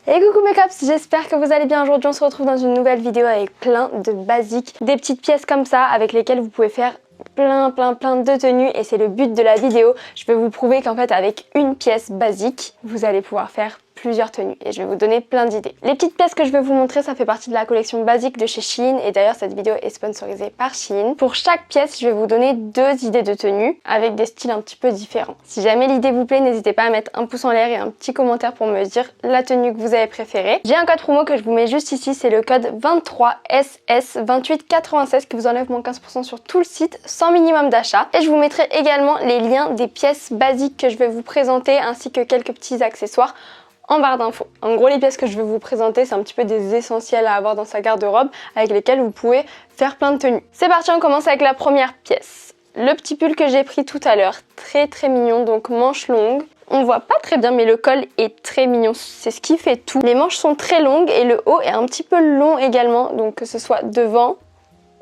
Et coucou mes cops, j'espère que vous allez bien. Aujourd'hui on se retrouve dans une nouvelle vidéo avec plein de basiques, des petites pièces comme ça avec lesquelles vous pouvez faire plein de tenues et c'est le but de la vidéo. Je vais vous prouver qu'en fait avec une pièce basique, vous allez pouvoir faire plusieurs tenues et je vais vous donner plein d'idées. Les petites pièces que je vais vous montrer, ça fait partie de la collection basique de chez Shein et d'ailleurs cette vidéo est sponsorisée par Shein. Pour chaque pièce, je vais vous donner deux idées de tenues avec des styles un petit peu différents. Si jamais l'idée vous plaît, n'hésitez pas à mettre un pouce en l'air et un petit commentaire pour me dire la tenue que vous avez préférée. J'ai un code promo que je vous mets juste ici, c'est le code 23SS2896 qui vous enlève moins 15% sur tout le site sans minimum d'achat. Et je vous mettrai également les liens des pièces basiques que je vais vous présenter ainsi que quelques petits accessoires en barre d'infos. En gros, les pièces que je vais vous présenter, c'est un petit peu des essentiels à avoir dans sa garde-robe avec lesquels vous pouvez faire plein de tenues. C'est parti, on commence avec la première pièce. Le petit pull que j'ai pris tout à l'heure, très mignon, donc manches longues. On voit pas très bien mais le col est très mignon, c'est ce qui fait tout. Les manches sont très longues et le haut est un petit peu long également, donc que ce soit devant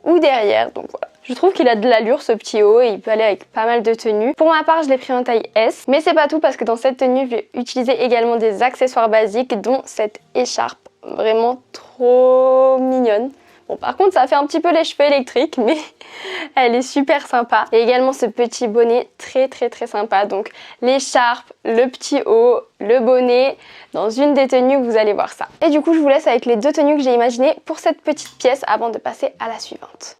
ou derrière, donc voilà. Je trouve qu'il a de l'allure ce petit haut et il peut aller avec pas mal de tenues. Pour ma part, je l'ai pris en taille S, mais c'est pas tout parce que dans cette tenue, je vais utiliser également des accessoires basiques dont cette écharpe, vraiment trop mignonne. Bon, par contre, ça fait un petit peu les cheveux électriques, mais elle est super sympa. Et également ce petit bonnet très sympa. Donc l'écharpe, le petit haut, le bonnet, dans une des tenues, vous allez voir ça. Et du coup, je vous laisse avec les deux tenues que j'ai imaginées pour cette petite pièce avant de passer à la suivante.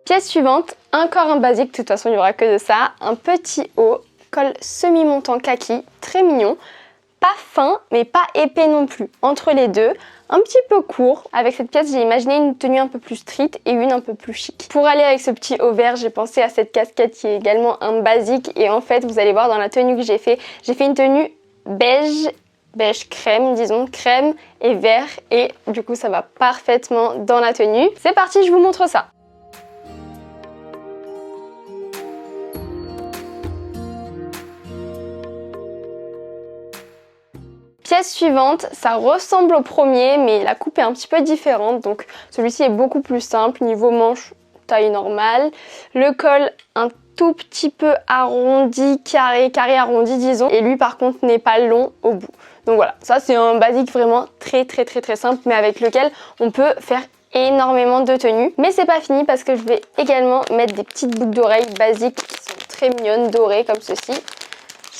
Pièce suivante, encore un basique, de toute façon il n'y aura que de ça, un petit haut, col semi-montant kaki, très mignon, pas fin mais pas épais non plus, entre les deux, un petit peu court. Avec cette pièce j'ai imaginé une tenue un peu plus street et une un peu plus chic. Pour aller avec ce petit haut vert, j'ai pensé à cette casquette qui est également un basique et en fait vous allez voir dans la tenue que j'ai fait une tenue beige crème, disons, crème et vert et du coup ça va parfaitement dans la tenue. C'est parti, je vous montre ça. Pièce suivante, ça ressemble au premier mais la coupe est un petit peu différente donc celui-ci est beaucoup plus simple, niveau manche taille normale, le col un tout petit peu arrondi, carré arrondi disons et lui par contre n'est pas long au bout. Donc voilà, ça c'est un basique vraiment très simple mais avec lequel on peut faire énormément de tenues. Mais c'est pas fini parce que je vais également mettre des petites boucles d'oreilles basiques qui sont très mignonnes, dorées comme ceci.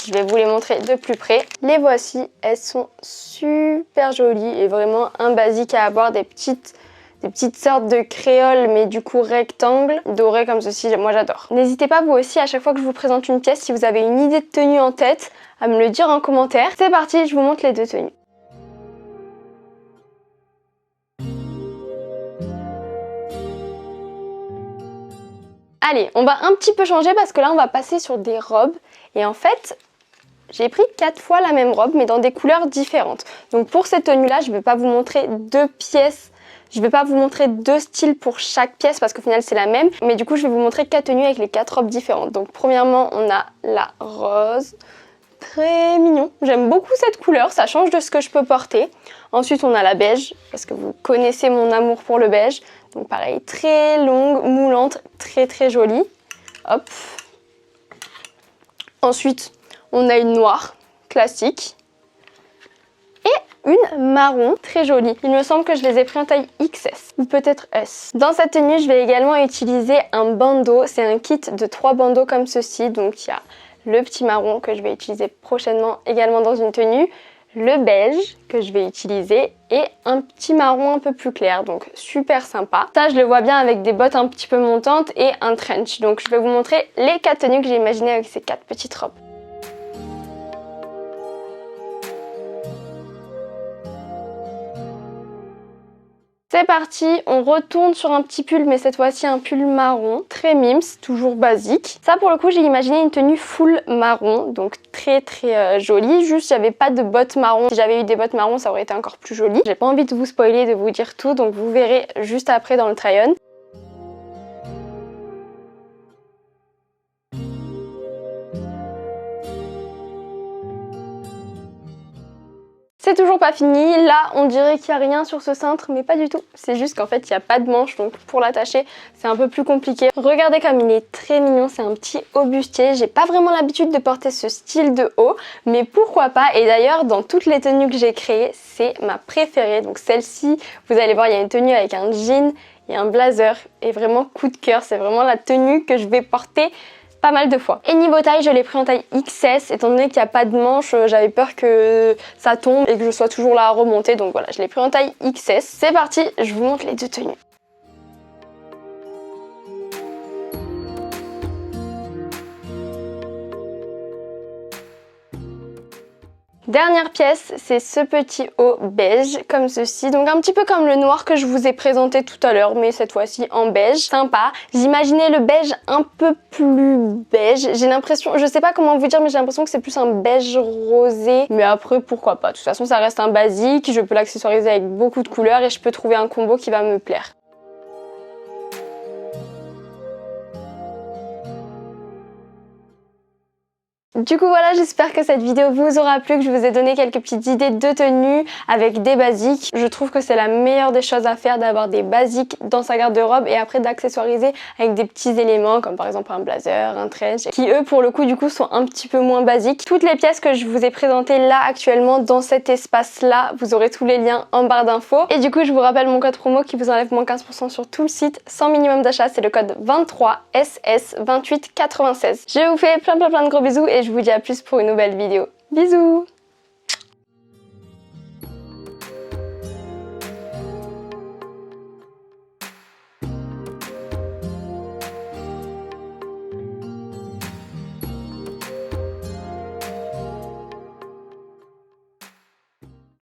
Je vais vous les montrer de plus près. Les voici, elles sont super jolies et vraiment un basique à avoir, des petites sortes de créoles mais du coup rectangles, dorées comme ceci, moi j'adore. N'hésitez pas vous aussi à chaque fois que je vous présente une pièce, si vous avez une idée de tenue en tête, à me le dire en commentaire. C'est parti, je vous montre les deux tenues. Allez, on va un petit peu changer parce que là on va passer sur des robes et en fait j'ai pris 4 fois la même robe mais dans des couleurs différentes. Donc pour cette tenue là, je ne vais pas vous montrer deux pièces, je ne vais pas vous montrer deux styles pour chaque pièce parce qu'au final c'est la même. Mais du coup je vais vous montrer 4 tenues avec les 4 robes différentes. Donc premièrement on a la rose, très mignon. J'aime beaucoup cette couleur, ça change de ce que je peux porter. Ensuite on a la beige parce que vous connaissez mon amour pour le beige. Donc pareil, très longue, moulante, très jolie. Hop. Ensuite on a une noire classique et une marron très jolie. Il me semble que je les ai pris en taille XS ou peut-être S. Dans cette tenue, je vais également utiliser un bandeau. C'est un kit de 3 bandeaux comme ceci. Donc il y a le petit marron que je vais utiliser prochainement également dans une tenue, le beige que je vais utiliser et un petit marron un peu plus clair, donc super sympa. Ça je le vois bien avec des bottes un petit peu montantes et un trench. Donc je vais vous montrer les 4 tenues que j'ai imaginées avec ces 4 petites robes. C'est parti, on retourne sur un petit pull mais cette fois-ci un pull marron, très mims, toujours basique. Ça pour le coup j'ai imaginé une tenue full marron, donc très jolie, juste j'avais pas de bottes marron. Si j'avais eu des bottes marron ça aurait été encore plus joli. J'ai pas envie de vous spoiler, de vous dire tout, donc vous verrez juste après dans le try-on. C'est toujours pas fini, là on dirait qu'il n'y a rien sur ce cintre, mais pas du tout. C'est juste qu'en fait il n'y a pas de manche, donc pour l'attacher c'est un peu plus compliqué. Regardez comme il est très mignon, c'est un petit haut bustier. J'ai pas vraiment l'habitude de porter ce style de haut, mais pourquoi pas. Et d'ailleurs dans toutes les tenues que j'ai créées, c'est ma préférée. Donc celle-ci, vous allez voir, il y a une tenue avec un jean et un blazer, et vraiment coup de cœur, c'est vraiment la tenue que je vais porter pas mal de fois. Et niveau taille, je l'ai pris en taille XS, étant donné qu'il n'y a pas de manche, j'avais peur que ça tombe et que je sois toujours là à remonter, donc voilà, je l'ai pris en taille XS. C'est parti, je vous montre les deux tenues. Dernière pièce, c'est ce petit haut beige comme ceci, donc un petit peu comme le noir que je vous ai présenté tout à l'heure, mais cette fois-ci en beige, sympa. J'imaginais le beige un peu plus beige, j'ai l'impression, je sais pas comment vous dire, mais j'ai l'impression que c'est plus un beige rosé, mais après pourquoi pas. De toute façon ça reste un basique, je peux l'accessoiriser avec beaucoup de couleurs et je peux trouver un combo qui va me plaire. Du coup voilà, j'espère que cette vidéo vous aura plu, que je vous ai donné quelques petites idées de tenues avec des basiques. Je trouve que c'est la meilleure des choses à faire, d'avoir des basiques dans sa garde-robe et après d'accessoiriser avec des petits éléments comme par exemple un blazer, un trench, qui eux pour le coup du coup sont un petit peu moins basiques. Toutes les pièces que je vous ai présentées là actuellement dans cet espace là, vous aurez tous les liens en barre d'infos. Et du coup je vous rappelle mon code promo qui vous enlève moins 15% sur tout le site sans minimum d'achat, c'est le code 23SS2896. Je vous fais plein de gros bisous et je vous dis à plus pour une nouvelle vidéo. Bisous!